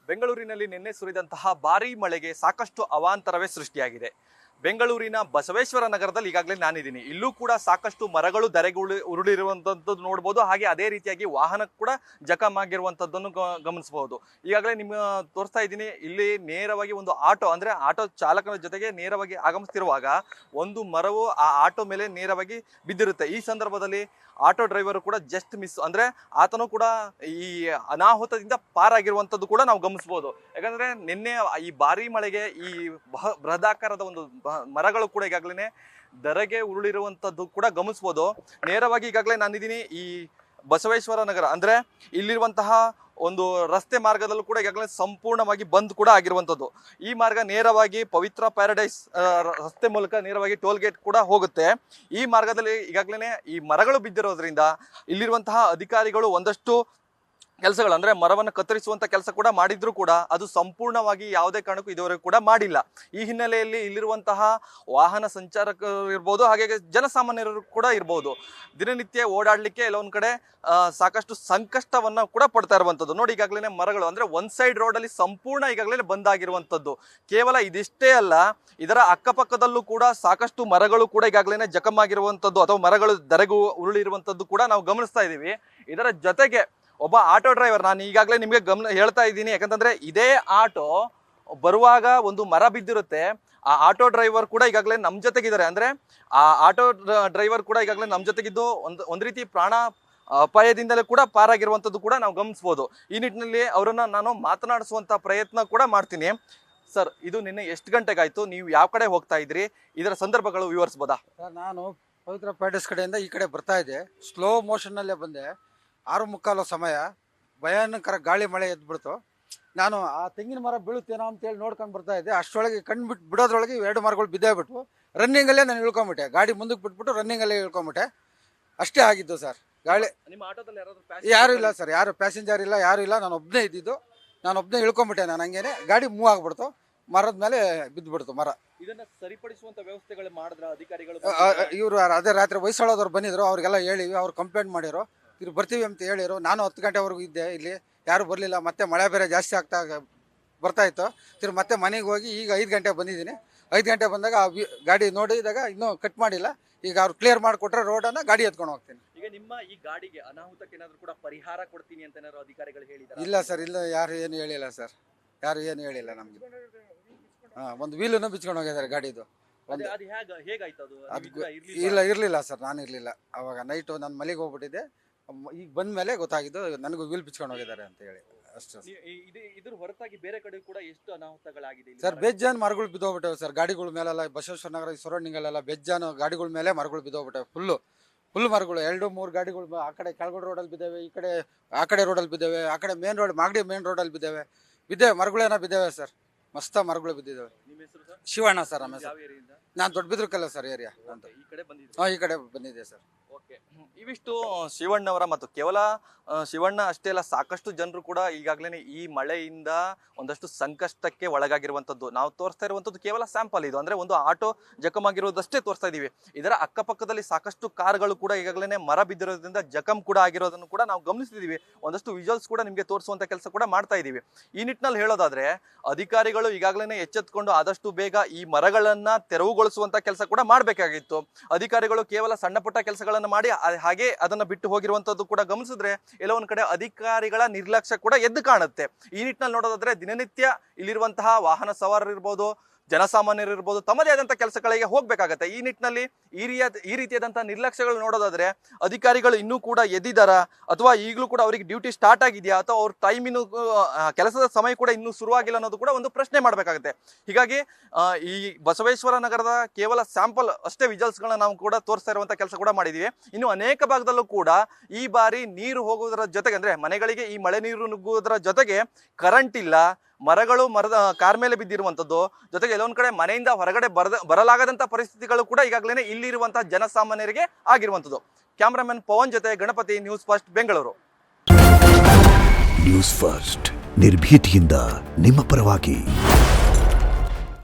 ಬೆಂಗಳೂರಿನಲ್ಲಿ ನಿನ್ನೆ ಸುರಿದಂತಹ ಭಾರೀ ಮಳೆಗೆ ಸಾಕಷ್ಟು ಅವಾಂತರವೇ ಸೃಷ್ಟಿಯಾಗಿದೆ. ಬೆಂಗಳೂರಿನ ಬಸವೇಶ್ವರ ನಗರದಲ್ಲಿ ಈಗಾಗಲೇ ನಾನಿದ್ದೀನಿ. ಇಲ್ಲೂ ಕೂಡ ಸಾಕಷ್ಟು ಮರಗಳು ಧರೆಗೆ ಉರುಳಿರುವಂಥದ್ದು ನೋಡ್ಬೋದು. ಹಾಗೆ ಅದೇ ರೀತಿಯಾಗಿ ವಾಹನ ಕೂಡ ಜಖಮ್ ಆಗಿರುವಂಥದ್ದನ್ನು ಗಮನಿಸಬಹುದು. ಈಗಾಗಲೇ ತೋರಿಸ್ತಾ ಇದ್ದೀನಿ. ಇಲ್ಲಿ ನೇರವಾಗಿ ಒಂದು ಆಟೋ ಅಂದ್ರೆ ಆಟೋ ಚಾಲಕನ ಜೊತೆಗೆ ನೇರವಾಗಿ ಆಗಮಿಸ್ತಿರುವಾಗ ಒಂದು ಮರವು ಆ ಆಟೋ ಮೇಲೆ ನೇರವಾಗಿ ಬಿದ್ದಿರುತ್ತೆ. ಈ ಸಂದರ್ಭದಲ್ಲಿ ಆಟೋ ಡ್ರೈವರ್ ಕೂಡ ಜಸ್ಟ್ ಮಿಸ್ ಅಂದ್ರೆ ಆತನು ಕೂಡ ಈ ಅನಾಹುತದಿಂದ ಪಾರಾಗಿರುವಂಥದ್ದು ಕೂಡ ನಾವು ಗಮನಿಸಬಹುದು. ಯಾಕಂದ್ರೆ ನಿನ್ನೆ ಈ ಭಾರಿ ಮಳೆಗೆ ಈ ಬೃಹದಾಕಾರದ ಒಂದು ಮರಗಳು ಕೂಡ ಈಗಾಗಲೇ ಧರೆಗೆ ಉರುಳಿರುವಂಥದ್ದು ಕೂಡ ಗಮನಿಸಬಹುದು. ನೇರವಾಗಿ ಈಗಾಗಲೇ ನಾನಿದ್ದೀನಿ ಈ ಬಸವೇಶ್ವರ ನಗರ ಅಂದ್ರೆ ಇಲ್ಲಿರುವಂತಹ ಒಂದು ರಸ್ತೆ ಮಾರ್ಗದಲ್ಲೂ ಕೂಡ ಈಗಾಗಲೇ ಸಂಪೂರ್ಣವಾಗಿ ಬಂದ್ ಕೂಡ ಆಗಿರುವಂಥದ್ದು. ಈ ಮಾರ್ಗ ನೇರವಾಗಿ ಪವಿತ್ರ ಪ್ಯಾರಡೈಸ್ ರಸ್ತೆ ಮೂಲಕ ನೇರವಾಗಿ ಟೋಲ್ ಗೇಟ್ ಕೂಡ ಹೋಗುತ್ತೆ. ಈ ಮಾರ್ಗದಲ್ಲಿ ಈಗಾಗಲೇ ಈ ಮರಗಳು ಬಿದ್ದಿರೋದ್ರಿಂದ ಇಲ್ಲಿರುವಂತಹ ಅಧಿಕಾರಿಗಳು ಒಂದಷ್ಟು ಕೆಲಸಗಳು ಅಂದ್ರೆ ಮರವನ್ನು ಕತ್ತರಿಸುವಂತ ಕೆಲಸ ಕೂಡ ಮಾಡಿದ್ರು ಕೂಡ ಅದು ಸಂಪೂರ್ಣವಾಗಿ ಯಾವುದೇ ಕಾರಣಕ್ಕೂ ಇದುವರೆಗೂ ಕೂಡ ಮಾಡಿಲ್ಲ. ಈ ಹಿನ್ನೆಲೆಯಲ್ಲಿ ಇಲ್ಲಿರುವಂತಹ ವಾಹನ ಸಂಚಾರಕರು ಇರ್ಬೋದು, ಹಾಗೆ ಜನಸಾಮಾನ್ಯರು ಕೂಡ ಇರ್ಬೋದು, ದಿನನಿತ್ಯ ಓಡಾಡ್ಲಿಕ್ಕೆ ಎಲ್ಲೊಂದ್ ಕಡೆ ಸಾಕಷ್ಟು ಸಂಕಷ್ಟವನ್ನ ಕೂಡ ಪಡ್ತಾ ಇರುವಂತದ್ದು. ನೋಡಿ ಈಗಾಗಲೇ ಮರಗಳು ಅಂದ್ರೆ ಒನ್ ಸೈಡ್ ರೋಡ್ ಅಲ್ಲಿ ಸಂಪೂರ್ಣ ಈಗಾಗಲೇ ಬಂದ್ ಆಗಿರುವಂತದ್ದು. ಕೇವಲ ಇದಿಷ್ಟೇ ಅಲ್ಲ, ಇದರ ಅಕ್ಕಪಕ್ಕದಲ್ಲೂ ಕೂಡ ಸಾಕಷ್ಟು ಮರಗಳು ಕೂಡ ಈಗಾಗಲೇ ಜಖಮ್ ಆಗಿರುವಂತದ್ದು ಅಥವಾ ಮರಗಳು ಧರೆಗೂ ಉರುಳಿರುವಂತದ್ದು ಕೂಡ ನಾವು ಗಮನಿಸ್ತಾ ಇದೀವಿ. ಇದರ ಜೊತೆಗೆ ಒಬ್ಬ ಆಟೋ ಡ್ರೈವರ್, ನಾನು ಈಗಾಗಲೇ ನಿಮಗೆ ಹೇಳ್ತಾ ಇದ್ದೀನಿ, ಯಾಕಂತಂದ್ರೆ ಇದೇ ಆಟೋ ಬರುವಾಗ ಒಂದು ಮರ ಬಿದ್ದಿರುತ್ತೆ. ಆ ಆಟೋ ಡ್ರೈವರ್ ಕೂಡ ಈಗಾಗಲೇ ನಮ್ಮ ಜೊತೆಗಿದ್ದಾರೆ. ಅಂದ್ರೆ ಆ ಆಟೋ ಡ್ರೈವರ್ ಕೂಡ ಈಗಾಗಲೇ ನಮ್ಮ ಜೊತೆಗಿದ್ದು ಒಂದ್ ರೀತಿ ಪ್ರಾಣ ಅಪಾಯದಿಂದಲೇ ಕೂಡ ಪಾರಾಗಿರುವಂತದ್ದು ಕೂಡ ನಾವು ಗಮನಿಸಬಹುದು. ಈ ನಿಟ್ಟಿನಲ್ಲಿ ಅವರನ್ನ ನಾನು ಮಾತನಾಡಿಸುವಂತ ಪ್ರಯತ್ನ ಕೂಡ ಮಾಡ್ತೀನಿ. ಸರ್, ಇದು ನಿನ್ನೆ ಎಷ್ಟು ಗಂಟೆಗಾಯ್ತು? ನೀವು ಯಾವ ಕಡೆ ಹೋಗ್ತಾ ಇದ್ರಿ? ಇದರ ಸಂದರ್ಭಗಳು ವಿವರಿಸಬಹುದಾ? ನಾನು ಪವಿತ್ರ ಪ್ಯಾಲೇಸ್ ಕಡೆಯಿಂದ ಈ ಕಡೆ ಬರ್ತಾ ಇದ್ದೆ. ಸ್ಲೋ ಮೋಷನ್ ನಲ್ಲೇ ಬಂದೆ. 6:45 ಸಮಯ ಭಯಾನಕರ ಗಾಳಿ ಮಳೆ ಎದ್ಬಿಡ್ತು. ನಾನು ಆ ತೆಂಗಿನ ಮರ ಬೀಳುತ್ತೇನೋ ಅಂತೇಳಿ ನೋಡ್ಕೊಂಡು ಬರ್ತಾ ಇದ್ದೆ. ಅಷ್ಟರೊಳಗೆ ಬಿಡೋದ್ರೊಳಗೆ 2 ಮರಗಳು ಬಿದ್ದೇ ಬಿಟ್ವು. ರನ್ನಿಂಗಲ್ಲೇ ನಾನು ಇಳ್ಕೊಂಬಿಟ್ಟೆ. ಗಾಡಿ ಮುಂದಕ್ಕೆ ಬಿಟ್ಬಿಟ್ಟು ರನ್ನಿಂಗಲ್ಲೇ ಇಳ್ಕೊಂಬಿಟ್ಟೆ. ಅಷ್ಟೇ ಆಗಿದ್ದು ಸರ್. ಗಾಳಿ ಯಾರು ಇಲ್ಲ ಸರ್, ಯಾರು ಪ್ಯಾಸೆಂಜರ್ ಇಲ್ಲ, ಯಾರು ಇಲ್ಲ. ನಾನು ಒಬ್ಬನೇ ಇದ್ದಿದ್ದು. ನಾನು ಒಬ್ಬನೇ ಇಳ್ಕೊಂಬಿಟ್ಟೆ. ನಾನು ಹಂಗೇನೆ ಗಾಡಿ ಮೂವ್ ಆಗ್ಬಿಡ್ತು. ಮರದ ಮೇಲೆ ಬಿದ್ದುಬಿಡ್ತು ಮರ. ಇದನ್ನ ಸರಿಪಡಿಸುವಂತ ವ್ಯವಸ್ಥೆಗಳು ಮಾಡಿದ್ರ ಅಧಿಕಾರಿಗಳು? ಇವರು ಅದೇ ರಾತ್ರಿ ಹೊಯ್ಸಳದವ್ರು ಬಂದಿದ್ರು, ಅವ್ರಿಗೆಲ್ಲ ಹೇಳಿವಿ. ಅವ್ರು ಕಂಪ್ಲೇಂಟ್ ಮಾಡಿರೋ, ಇವ್ರು ಬರ್ತೀವಿ ಅಂತ ಹೇಳಿರು. ನಾನು 10 ಗಂಟೆವರೆಗೂ ಇದ್ದೆ ಇಲ್ಲಿ, ಯಾರು ಬರಲಿಲ್ಲ. ಮತ್ತೆ ಮಳೆ ಬೇರೆ ಜಾಸ್ತಿ ಬರ್ತಾ ಇತ್ತು. ಮತ್ತೆ ಮನೆಗೆ ಹೋಗಿ ಈಗ 5 ಗಂಟೆಗೆ ಬಂದಿದ್ದೀನಿ. 5 ಗಂಟೆ ಬಂದಾಗ ಗಾಡಿ ನೋಡಿದಾಗ ಇನ್ನೂ ಕಟ್ ಮಾಡಿಲ್ಲ. ಈಗ ಅವ್ರು ಕ್ಲಿಯರ್ ಮಾಡಿಕೊಟ್ರೆ ರೋಡನ್ನ ಗಾಡಿ ಎತ್ಕೊಂಡು ಹೋಗ್ತೀನಿ. ಈಗ ನಿಮ್ಮ ಈ ಗಾಡಿಗೆ ಅನಾಹುತಕ್ಕೆ ಏನಾದ್ರು ಕೂಡ ಪರಿಹಾರ ಕೊಡ್ತೀನಿ ಅಂತ ಏನಾದ್ರು ಅಧಿಕಾರಿಗಳು ಹೇಳಿದ್ದಾರೆ? ಇಲ್ಲ ಸರ್, ಇಲ್ಲ, ಯಾರು ಏನು ಹೇಳಿಲ್ಲ ಸರ್. ಯಾರು ಏನು ಹೇಳಿಲ್ಲ ನಮ್ಗೆ. ಒಂದು ವೀಲನ್ನು ಬಿಚ್ಕೊಂಡು ಹೋಗಿದ್ದಾರೆ ಗಾಡಿದು. ಇಲ್ಲ, ಇರ್ಲಿಲ್ಲ ಸರ್, ನಾನು ಇರ್ಲಿಲ್ಲ ಅವಾಗ. ನೈಟು ನಾನು ಮನೆಗೆ ಹೋಗ್ಬಿಟ್ಟಿದ್ದೆ. ಈಗ ಬಂದ ಮೇಲೆ ಗೊತ್ತಾಗಿದ್ದು ನನಗೂ ವೀಲ್ ಬಿಚ್ಕೊಂಡು ಹೋಗಿದ್ದಾರೆ ಅಂತ ಹೇಳಿ. ಅಷ್ಟೇ. ಇದ್ರ ಹೊರತಾಗಿ ಬೇರೆ ಕಡೆ ಕೂಡ ಎಷ್ಟು ಅನಾಹುತಗಳಾಗಿದೆ ಸರ್? ಬೆಜ್ಜಾನ್ ಮರಗಳು ಬಿದ್ದೋಗ್ಬಿಟ್ಟವೆ ಸರ್. ಗಾಡಿಗಳ ಮೇಲೆಲ್ಲ ಬಸವೇಶ್ವರ ನಗರ ಸರೌಂಡಿಂಗಲ್ಲೆಲ್ಲ ಬೆಜ್ಜಾನ್ ಗಾಡಿಗಳ ಮೇಲೆ ಮರಗಳು ಬಿದ್ದೋಗ್ಬಿಟ್ಟವೆ. ಫುಲ್ ಮರಗಳು. 2-3 ಗಾಡಿಗಳು ಆ ಕಡೆ ಕೆಳಗೋಡು ರೋಡಲ್ಲಿ ಬಿದ್ದಾವೆ, ಈ ಕಡೆ ಆ ಕಡೆ ರೋಡಲ್ಲಿ ಬಿದ್ದಾವೆ, ಆ ಕಡೆ ಮೇನ್ ರೋಡ್ ಮಾಗಡಿ ಮೇನ್ ರೋಡಲ್ಲಿ ಬಿದ್ದಾವೆ. ಮರಗಳೇನೋ ಬಿದ್ದಾವೆ ಸರ್. ಮಸ್ತ ಮರಗಳು ಬಿದ್ದಿದ್ದಾವೆ. ಶಿವಣ್ಣ ಸರ್. ನಾನು ದೊಡ್ಡಬಿದ್ರಕಲ್ಲ ಸರ್ ಏರಿಯಾ. ಈ ಕಡೆ ಬಂದಿದೆ ಸರ್. ಇವಿಷ್ಟು ಶಿವಣ್ಣವರ ಮತ್ತು ಕೇವಲ ಶಿವಣ್ಣ ಅಷ್ಟೇ ಅಲ್ಲ, ಸಾಕಷ್ಟು ಜನರು ಕೂಡ ಈಗಾಗಲೇ ಈ ಮಳೆಯಿಂದ ಒಂದಷ್ಟು ಸಂಕಷ್ಟಕ್ಕೆ ಒಳಗಾಗಿರುವಂತದ್ದು. ನಾವು ತೋರಿಸ್ತಾ ಇರುವಂತದ್ದು ಕೇವಲ ಸ್ಯಾಂಪಲ್. ಇದು ಅಂದ್ರೆ ಒಂದು ಆಟೋ ಜಖಮ್ ಆಗಿರೋದಷ್ಟೇ ತೋರಿಸ್ತಾ ಇದೀವಿ. ಇದರ ಅಕ್ಕಪಕ್ಕದಲ್ಲಿ ಸಾಕಷ್ಟು ಕಾರ್ಗಳು ಕೂಡ ಈಗಾಗಲೇ ಮರ ಬಿದ್ದಿರೋದ್ರಿಂದ ಜಖಮ್ ಕೂಡ ಆಗಿರೋದನ್ನು ಕೂಡ ನಾವು ಗಮನಿಸಿದೀವಿ. ಒಂದಷ್ಟು ವಿಜುವಲ್ಸ್ ಕೂಡ ನಿಮ್ಗೆ ತೋರಿಸುವಂತ ಕೆಲಸ ಕೂಡ ಮಾಡ್ತಾ ಇದೀವಿ. ಈ ನಿಟ್ಟಿನಲ್ಲಿ ಹೇಳೋದಾದ್ರೆ ಅಧಿಕಾರಿಗಳು ಈಗಾಗಲೇ ಎಚ್ಚೆತ್ಕೊಂಡು ಆದಷ್ಟು ಬೇಗ ಈ ಮರಗಳನ್ನ ತೆರವುಗೊಳಿಸುವಂತ ಕೆಲಸ ಕೂಡ ಮಾಡ್ಬೇಕಾಗಿತ್ತು. ಅಧಿಕಾರಿಗಳು ಕೇವಲ ಸಣ್ಣ ಪುಟ್ಟ ಕೆಲಸಗಳನ್ನ ಮಾಡಿ ಹಾಗೆ ಅದನ್ನ ಬಿಟ್ಟು ಹೋಗಿರುವಂತದ್ದು ಕೂಡ ಗಮನಿಸಿದ್ರೆ ಎಲ್ಲೋ ಒಂದ್ ಕಡೆ ಅಧಿಕಾರಿಗಳ ನಿರ್ಲಕ್ಷ್ಯ ಕೂಡ ಎದ್ದು ಕಾಣುತ್ತೆ. ಈ ನಿಟ್ಟಿನಲ್ಲಿ ನೋಡೋದಾದ್ರೆ ದಿನನಿತ್ಯ ಇಲ್ಲಿರುವಂತಹ ವಾಹನ ಸವಾರರು ಇರ್ಬೋದು, ಜನಸಾಮಾನ್ಯರು ಇರ್ಬೋದು, ತಮ್ಮದೇ ಆದಂತಹ ಕೆಲಸಗಳಿಗೆ ಹೋಗ್ಬೇಕಾಗತ್ತೆ. ಈ ನಿಟ್ಟಿನಲ್ಲಿ ಈ ರೀತಿಯಾದಂತಹ ನಿರ್ಲಕ್ಷ್ಯಗಳು ನೋಡೋದಾದ್ರೆ ಅಧಿಕಾರಿಗಳು ಇನ್ನೂ ಕೂಡ ಎದ್ದಿದಾರ ಅಥವಾ ಈಗಲೂ ಕೂಡ ಅವರಿಗೆ ಡ್ಯೂಟಿ ಸ್ಟಾರ್ಟ್ ಆಗಿದೆಯಾ ಅಥವಾ ಅವ್ರ ಟೈಮ್ ಇನ್ನು ಕೆಲಸದ ಸಮಯ ಕೂಡ ಇನ್ನೂ ಶುರುವಾಗಿಲ್ಲ ಅನ್ನೋದು ಕೂಡ ಒಂದು ಪ್ರಶ್ನೆ ಮಾಡಬೇಕಾಗುತ್ತೆ. ಹೀಗಾಗಿ ಈ ಬಸವೇಶ್ವರ ನಗರದ ಕೇವಲ ಸ್ಯಾಂಪಲ್ ಅಷ್ಟೇ ವಿಜುವಲ್ಸ್ಗಳನ್ನ ನಾವು ಕೂಡ ತೋರಿಸ್ತಾ ಇರುವಂತ ಕೆಲಸ ಕೂಡ ಮಾಡಿದೀವಿ. ಇನ್ನು ಅನೇಕ ಭಾಗದಲ್ಲೂ ಕೂಡ ಈ ಬಾರಿ ನೀರು ಹೋಗುವುದರ ಜೊತೆಗೆ ಅಂದ್ರೆ ಮನೆಗಳಿಗೆ ಈ ಮಳೆ ನೀರು ನುಗ್ಗುವುದರ ಜೊತೆಗೆ ಕರೆಂಟ್ ಇಲ್ಲ, ಮರಗಳು ಕಾರ್ ಮೇಲೆ ಬಿದ್ದಿರುವಂತದ್ದು, ಜೊತೆಗೆ ಎಲ್ಲೊಂದ್ ಕಡೆ ಮನೆಯಿಂದ ಹೊರಗಡೆ ಬರಲಾಗದಂತ ಪರಿಸ್ಥಿತಿಗಳು ಕೂಡ ಈಗಾಗಲೇ ಇಲ್ಲಿರುವಂತಹ ಜನಸಾಮಾನ್ಯರಿಗೆ ಆಗಿರುವಂತದ್ದು. ಕ್ಯಾಮರಾಮನ್ ಪವನ್ ಜೊತೆ Ganapati, news first Bengaluru. News first ನಿರ್ಭೀತಿಯಿಂದ ನಿಮ್ಮ ಪರವಾಗಿ.